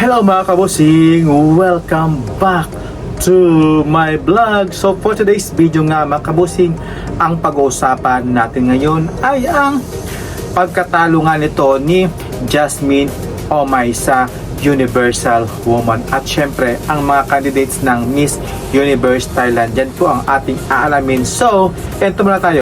Hello mga kabosing! Welcome back to my vlog. So for today's video nga mga kabosing, ang pag-uusapan natin ngayon ay ang pagkatalo nga nito ni Jasmine Omay sa Universal Woman. At syempre, ang mga candidates ng Miss Universe Thailand. Yan po ang ating aalamin. So, ito muna tayo.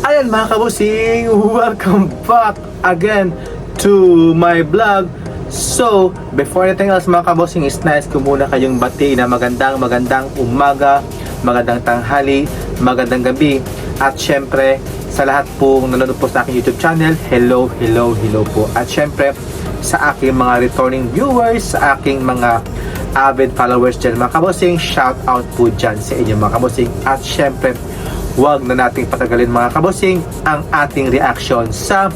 Ayan mga kabosing, welcome back again to my vlog. So, before anything else mga kabosing, is nice ko muna kayong bati na magandang umaga, magandang tanghali, magandang gabi. At syempre, sa lahat pong nanonood po sa aking YouTube channel, hello po. At syempre, sa aking mga returning viewers, sa aking mga avid followers dyan mga kabosing, shout out po dyan sa inyo mga kabosing. At syempre, huwag na nating patagalin mga kabosing ang ating reaction sa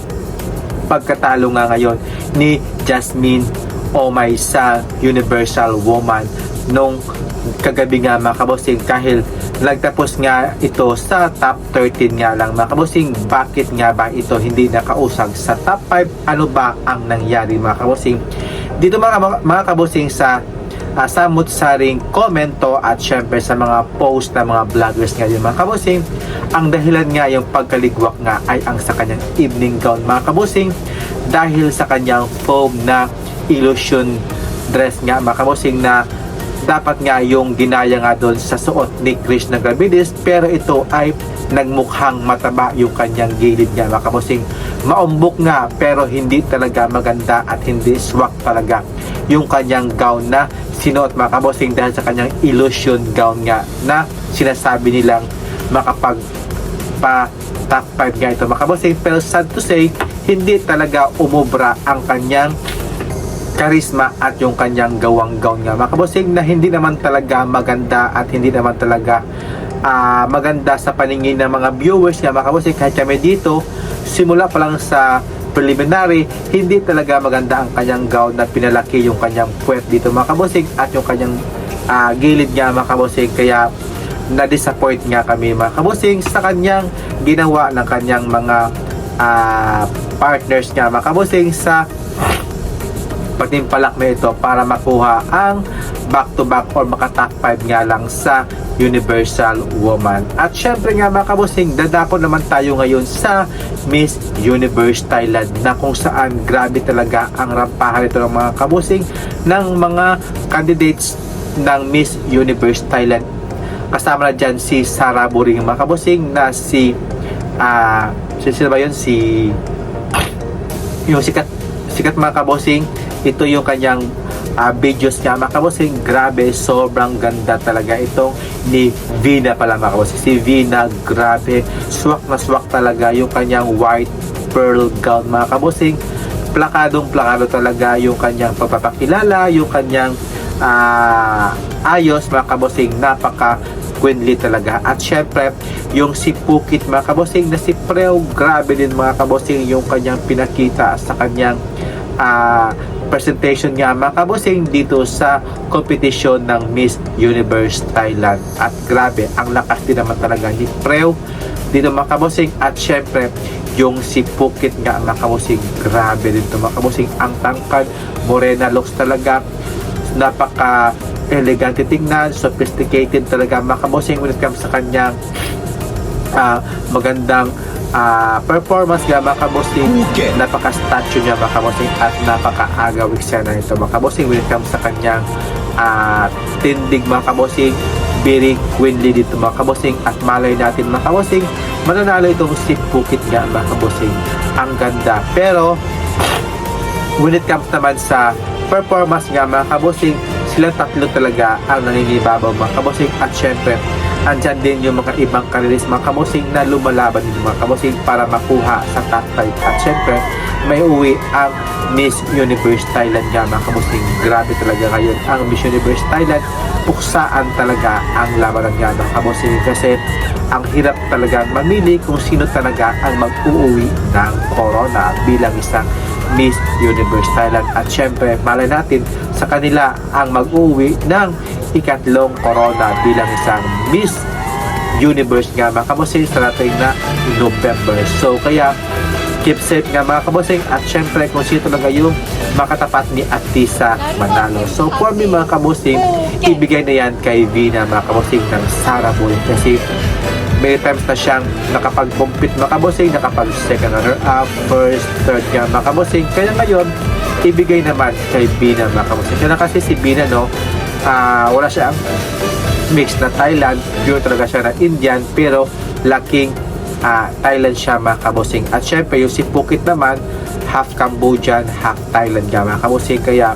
pagkatalo nga ngayon ni Jasmine Omay sa Universal Woman nung kagabi nga mga kabosing, kahil nagtapos nga ito sa top 13 nga lang mga kabosing. Bakit nga ba ito hindi nakausag sa top 5? Ano ba ang nangyari mga kabosing dito mga kabosing sa samut-saring komento at syempre sa mga post ng mga vloggers ngayon mga kabosing? Ang dahilan nga yung pagkaligwak nga ay ang sa kanyang evening gown mga kabosing, dahil sa kanyang foam na illusion dress nga mga kabosing, na dapat nga yung ginaya nga doon sa suot ni Krishna Gravidis, pero ito ay nagmukhang mataba yung kanyang gilid nga mga kabosing. Maumbok nga pero hindi talaga maganda at hindi swak talaga yung kanyang gown na sinuot mga kabosing, dahil sa kanyang illusion gown nga na sinasabi nilang makapag pa top 5 nga ito mga kabosing. Pero sad to say, hindi talaga umubra ang kanyang karisma at yung kanyang gawang gown nga mga kabosing, na hindi naman talaga maganda at hindi naman talaga maganda sa paningin ng mga viewers nga mga kabosing. Kahit kami dito, simula pa lang sa preliminary, hindi talaga maganda ang kanyang gown na pinalaki yung kanyang puwet dito mga kabosing at yung kanyang gilid nga mga kabosing. Kaya na-disappoint nga kami mga kabosing sa kanyang ginawa ng kanyang mga partners nga mga kabosing sa pagtimpalak na ito para makuha ang back-to-back or maka-top 5 nga lang sa Universal Woman. At syempre nga mga kabosing, dadako naman tayo ngayon sa Miss Universe Thailand, na kung saan grabe talaga ang rampahan ito ng mga kabosing ng mga candidates ng Miss Universe Thailand. Kasama na dyan si Sarah Boring mga kabosing, na si sino ba yun? Yung sikat mga kabosing. Ito yung kanyang videos niya mga kabosing. Grabe, sobrang ganda talaga itong ni Vina pala mga kabosing. Si Vina, grabe, swak na swak talaga yung kanyang white pearl gown mga kabosing. Plakado talaga yung kanyang pagpapakilala, yung kanyang ayos mga kabosing. Napaka queenly talaga. At syempre, yung si Pukit mga kabosing na si Preo, grabe din mga kabosing yung kanyang pinakita sa kanyang presentation nga mga kabosing dito sa competition ng Miss Universe Thailand. At grabe, ang lakas din naman talaga ni Preo dito mga kabosing. At syempre, yung si Pukit nga mga kabosing, grabe din ito mga kabosing. Ang tangkad, morena looks talaga, napaka elegante tingnan, sophisticated talaga mga kabosing when it comes sa kanyang magandang performance nga mga kabosing. Napaka-statue niya mga kabosing at napaka-agawik siya na ito mga kabosing when it comes sa kanyang tindig mga kabosing. Very queenly dito mga kabosing, at malay natin mga kabosing, mananalo itong si Pukit nga mga kabosing. Ang ganda, pero when it comes naman sa performance nga mga kabosing, silang tatlo talaga ang nangingibabaw mga kabosing. At syempre, andyan din yung mga ibang candidates mga kabosing na lumalaban din mga kabosing para makuha sa top 5. At syempre, may uwi ang Miss Universe Thailand nga mga kabosing. Grabe talaga ngayon ang Miss Universe Thailand. Puksaan talaga ang labanan nga mga kabosing, kasi ang hirap talaga mamili kung sino talaga ang mag-uuwi ng corona bilang isang Miss Universe Thailand. At syempre, malay natin sa kanila ang mag-uwi ng ikatlong corona bilang isang Miss universe nga mga kabosing sa dating na November. So kaya keep safe nga mga kabosing, at syempre kung sino talaga yung makatapat ni Atisa Manalo. So for me mga kabosing, ibigay na yan kay Vina mga kabosing ng Sarah Boy, kasi many times na siyang nakapag-compete mga kabosing, nakapag second runner-up, first, third nga mga kabosing. Kaya ngayon, ibigay naman kay Vina mga kabosing. Kaya kasi si Vina, no, wala siyang mix na Thailand, pure talaga siya na Indian, pero laking Thailand siya mga kabosing. At syempre yung si Phuket naman, half Cambodian, half Thailand nga mga kabosing. Kaya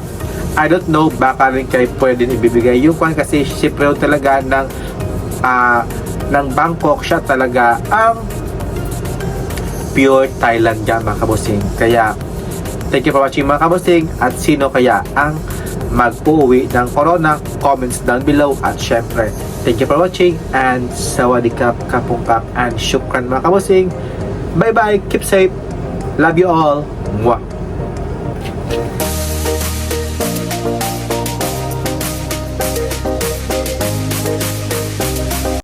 I don't know, baka rin kayo pwede ibibigay yung kwan, kasi syempre talaga ng Bangkok, siya talaga ang pure Thailand nga mga kabosing. Kaya thank you for watching mga kabosing. At sino kaya ang mag-uwi ng corona? Comments down below. At syempre, thank you for watching, and sawadikap, kapungkap, and syukran mga kabosing. Bye bye, keep safe, love you all. Mwah.